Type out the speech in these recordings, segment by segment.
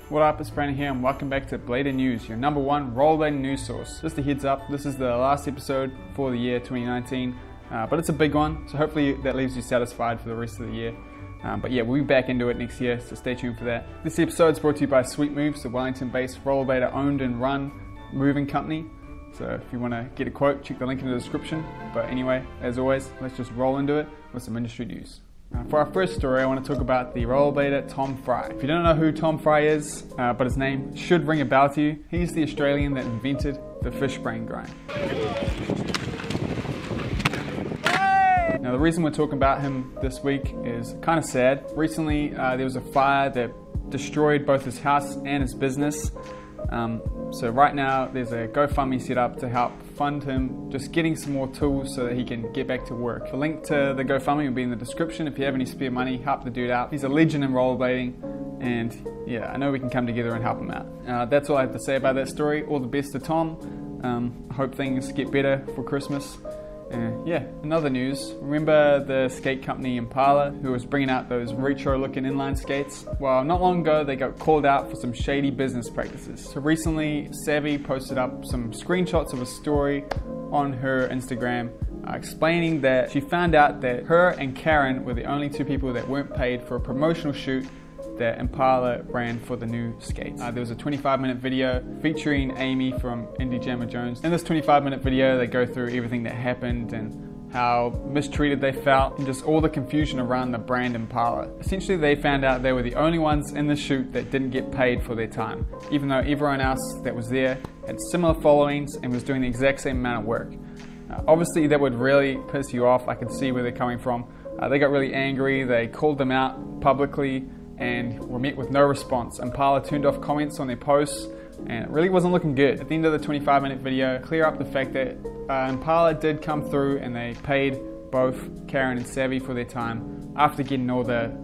What up, it's Brandon here and welcome back to Blader News, your number one rollerblading news source. Just a heads up, this is the last episode for the year 2019, but it's a big one, so hopefully that leaves you satisfied for the rest of the year. But yeah, we'll be back into it next year, so stay tuned for that. This episode is brought to you by Sweet Moves, the Wellington-based rollerblader owned and run moving company. So if you want to get a quote, check the link in the description. But anyway, as always, let's just roll into it with some industry news. For our first story, I want to talk about the rollerblader Tom Fry. If you don't know who Tom Fry is, but his name should ring a bell to you, he's the Australian that invented the fishbone grind. Now the reason we're talking about him this week is kind of sad. Recently there was a fire that destroyed both his house and his business. So right now there's a GoFundMe set up to help fund him just getting some more tools so that he can get back to work. The link to the GoFundMe will be in the description. If you have any spare money, help the dude out. He's a legend in rollerblading, and yeah, I know we can come together and help him out. That's all I have to say about that story. All the best to Tom. I hope things get better for Christmas. Yeah, in other news, remember the skate company Impala who was bringing out those retro looking inline skates? Well, not long ago they got called out for some shady business practices. So recently Savvy posted up some screenshots of a story on her Instagram explaining that she found out that her and Karen were the only two people that weren't paid for a promotional shoot that Impala ran for the new skates. There was a 25-minute video featuring Amy from Indie Jammer Jones. In this 25-minute video, they go through everything that happened and how mistreated they felt and just all the confusion around the brand Impala. Essentially, they found out they were the only ones in the shoot that didn't get paid for their time, even though everyone else that was there had similar followings and was doing the exact same amount of work. Obviously, that would really piss you off. I can see where they're coming from. They got really angry. They called them out publicly and were met with no response. Impala turned off comments on their posts and it really wasn't looking good. At the end of the 25-minute video, clear up the fact that Impala did come through and they paid both Karen and Savvy for their time after getting all the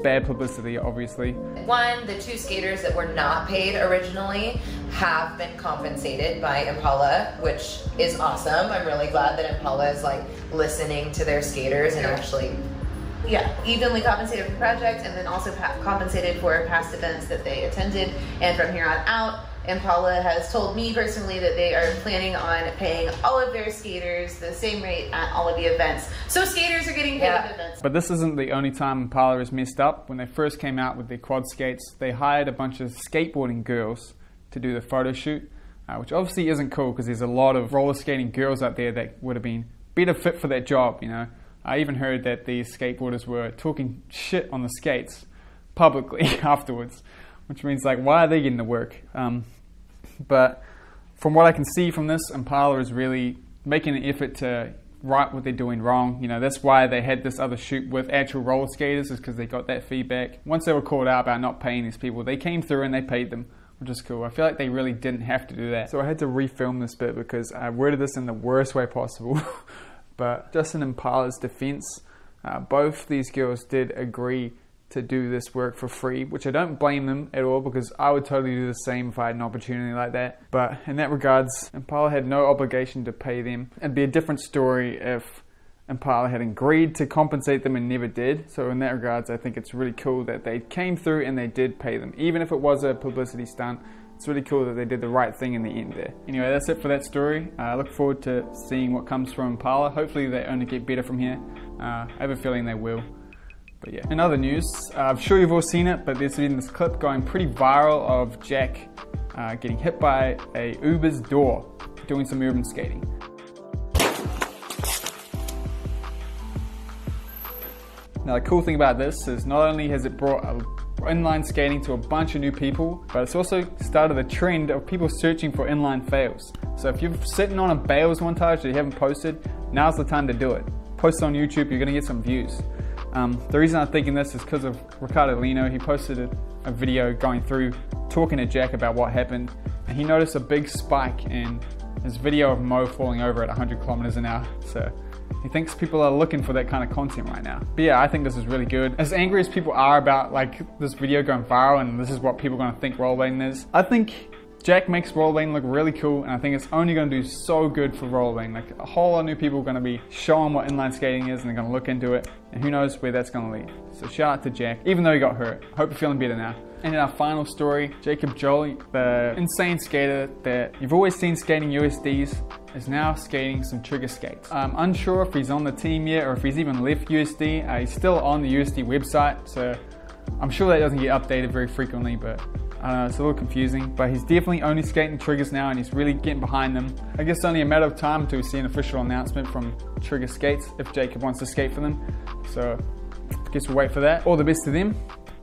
bad publicity, obviously. One, the two skaters that were not paid originally have been compensated by Impala, which is awesome. I'm really glad that Impala is like listening to their skaters and actually evenly compensated for the project, and then also compensated for past events that they attended. And from here on out, Impala has told me personally that they are planning on paying all of their skaters the same rate at all of the events. So skaters are getting paid at events. But this isn't the only time Impala has messed up. When they first came out with their quad skates, they hired a bunch of skateboarding girls to do the photo shoot, which obviously isn't cool because there's a lot of roller skating girls out there that would have been better fit for that job, you know. I even heard that these skateboarders were talking shit on the skates publicly afterwards, which means like, why are they getting the work? But from what I can see from this, Impala is really making an effort to right what they're doing wrong. You know, that's why they had this other shoot with actual roller skaters, is because they got that feedback. Once they were called out about not paying these people, they came through and they paid them, which is cool. I feel like they really didn't have to do that. So I had to refilm this bit because I worded this in the worst way possible. But just in Impala's defense, both these girls did agree to do this work for free, which I don't blame them at all because I would totally do the same if I had an opportunity like that. But in that regards, Impala had no obligation to pay them. It'd be a different story if Impala had agreed to compensate them and never did. So in that regards, I think it's really cool that they came through and they did pay them. Even if it was a publicity stunt, it's really cool that they did the right thing in the end there. Anyway, that's it for that story. I look forward to seeing what comes from Impala. Hopefully they only get better from here. I have a feeling they will. But yeah. In other news, I'm sure you've all seen it, but there's been this clip going pretty viral of Jack getting hit by a Uber's door doing some urban skating. Now the cool thing about this is not only has it brought inline skating to a bunch of new people, but it's also started a trend of people searching for inline fails. So if you're sitting on a Bales montage that you haven't posted, now's the time to do it. Post it on YouTube, you're gonna get some views. The reason I'm thinking this is because of Ricardo Lino. He posted a video going through talking to Jack about what happened, and he noticed a big spike in his video of Mo falling over at 100 kilometers an hour. So he thinks people are looking for that kind of content right now. But yeah, I think this is really good. As angry as people are about like this video going viral and this is what people are going to think rollerblading is, I think Jack makes rollerblading look really cool, and I think it's only going to do so good for rollerblading. Like, a whole lot of new people are going to be showing what inline skating is, and they're going to look into it, and who knows where that's going to lead. So shout out to Jack, even though he got hurt. Hope you're feeling better now. And in our final story, Jacob Jolie, the insane skater that you've always seen skating USDs, is now skating some trigger skates. I'm unsure if he's on the team yet or if he's even left USD. He's still on the USD website, so I'm sure that doesn't get updated very frequently, but I don't know, it's a little confusing. But he's definitely only skating triggers now, and he's really getting behind them. I guess it's only a matter of time until we see an official announcement from Trigger Skates if Jacob wants to skate for them. So I guess we'll wait for that. All the best to them.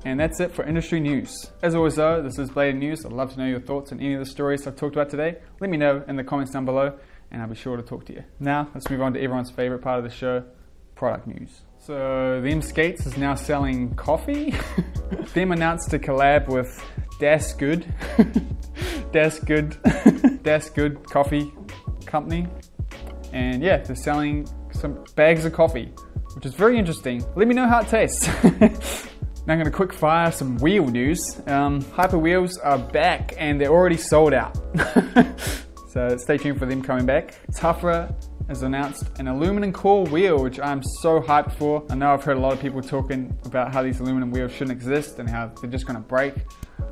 And that's it for industry news. As always though, this is Blading News. I'd love to know your thoughts on any of the stories I've talked about today. Let me know in the comments down below, and I'll be sure to talk to you. Now, let's move on to everyone's favorite part of the show, product news. So, Them Skates is now selling coffee. Them announced to collab with Das Good. Das Good Coffee Company. And yeah, they're selling some bags of coffee, which is very interesting. Let me know how it tastes. Now I'm going to quick fire some wheel news. Hyper wheels are back and they're already sold out. So stay tuned for them coming back. TUFR has announced an aluminum core wheel, which I'm so hyped for. I know I've heard a lot of people talking about how these aluminum wheels shouldn't exist and how they're just going to break.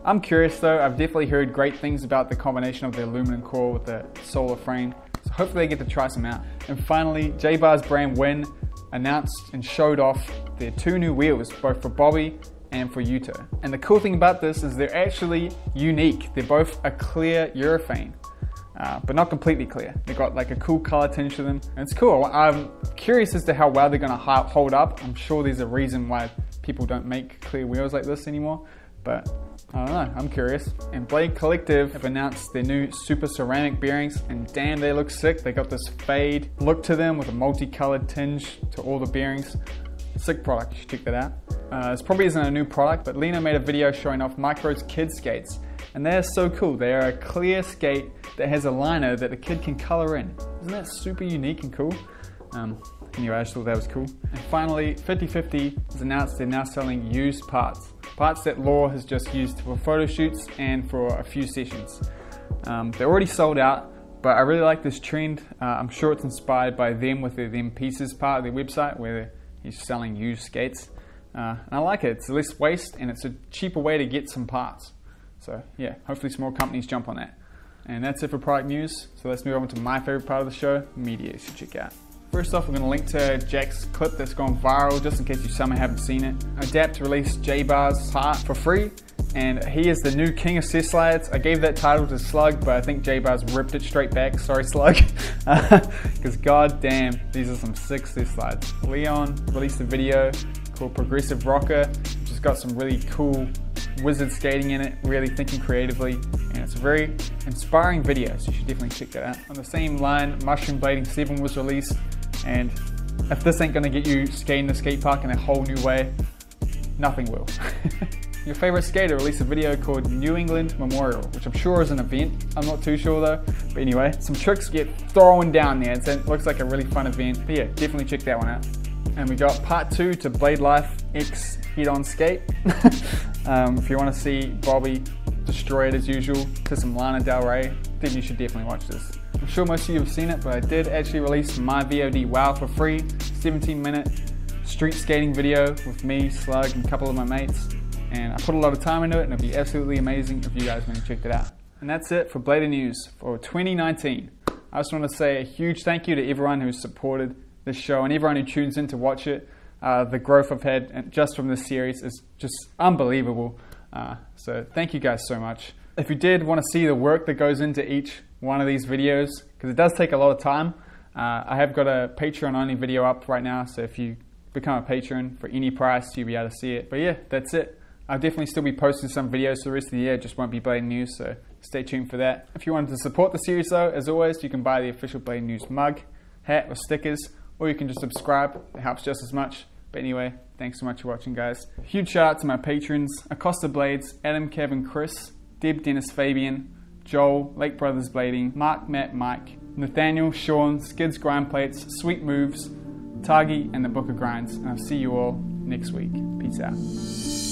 I'm curious though. I've definitely heard great things about the combination of the aluminum core with the solar frame. So hopefully I get to try some out. And finally, J-Bar's brand Win announced and showed off their 2 new wheels, both for Bobby and for Yuto. And the cool thing about this is they're actually unique. They're both a clear urethane, but not completely clear. They've got like a cool color tinge to them, and it's cool. I'm curious as to how well they're gonna hold up. I'm sure there's a reason why people don't make clear wheels like this anymore, but I don't know, I'm curious. And Blade Collective have announced their new super ceramic bearings, and damn, they look sick. They got this fade look to them with a multicolored tinge to all the bearings. Sick product, you should check that out. This probably isn't a new product, but Lena made a video showing off Micro's kid skates, and they're so cool. They are a clear skate that has a liner that the kid can color in. Isn't that super unique and cool? Anyway, I just thought that was cool. And finally, 50/50 has announced they're now selling used parts. Parts that Law has just used for photo shoots and for a few sessions. They're already sold out, but I really like this trend. I'm sure it's inspired by them with their Them Pieces part of their website where he's selling used skates. And I like it. It's less waste and it's a cheaper way to get some parts. So yeah, hopefully some more companies jump on that. And that's it for product news. So let's move on to my favorite part of the show, media you should check out. First off, we're going to link to Jack's clip that's gone viral, just in case you somehow haven't seen it. Adapt released J-Bar's part for free, and he is the new king of cess slides. I gave that title to Slug, but I think J-Bar's ripped it straight back. Sorry, Slug. Because god damn, these are some sick cess slides. Leon released a video called Progressive Rocker, which has got some really cool wizard skating in it, really thinking creatively, and it's a very inspiring video, so you should definitely check that out. On the same line, Mushroom Blading 7 was released, and if this ain't gonna get you skating the skate park in a whole new way, nothing will. Your favorite skater released a video called New England Memorial, which I'm sure is an event. I'm not too sure though. But anyway, some tricks get thrown down there. It looks like a really fun event. But yeah, definitely check that one out. And we got part 2 to Blade Life X Head-On Skate. If you want to see Bobby destroy it as usual to some Lana Del Rey, then you should definitely watch this. I'm sure most of you have seen it, but I did actually release my VOD WOW for free, 17-minute street skating video with me, Slug, and a couple of my mates. And I put a lot of time into it, and it'd be absolutely amazing if you guys went and checked it out. And that's it for Blading News for 2019. I just want to say a huge thank you to everyone who's supported this show and everyone who tunes in to watch it. The growth I've had just from this series is just unbelievable. So thank you guys so much. If you did want to see the work that goes into each one of these videos, because it does take a lot of time, I have got a Patreon only video up right now, so if you become a patron for any price, you'll be able to see it. But yeah, that's it. I'll definitely still be posting some videos for the rest of the year, just won't be Blading News, so stay tuned for that. If you wanted to support the series though, as always, you can buy the official Blading News mug, hat or stickers, or you can just subscribe. It helps just as much. But anyway, thanks so much for watching, guys. Huge shout out to my patrons, Acosta Blades, Adam, Kevin, Chris, Deb, Dennis, Fabian, Joel, Lake Brothers Blading, Mark, Matt, Mike, Nathaniel, Sean, Skids Grind Plates, Sweet Moves, Tagi, and the Book of Grinds. And I'll see you all next week. Peace out.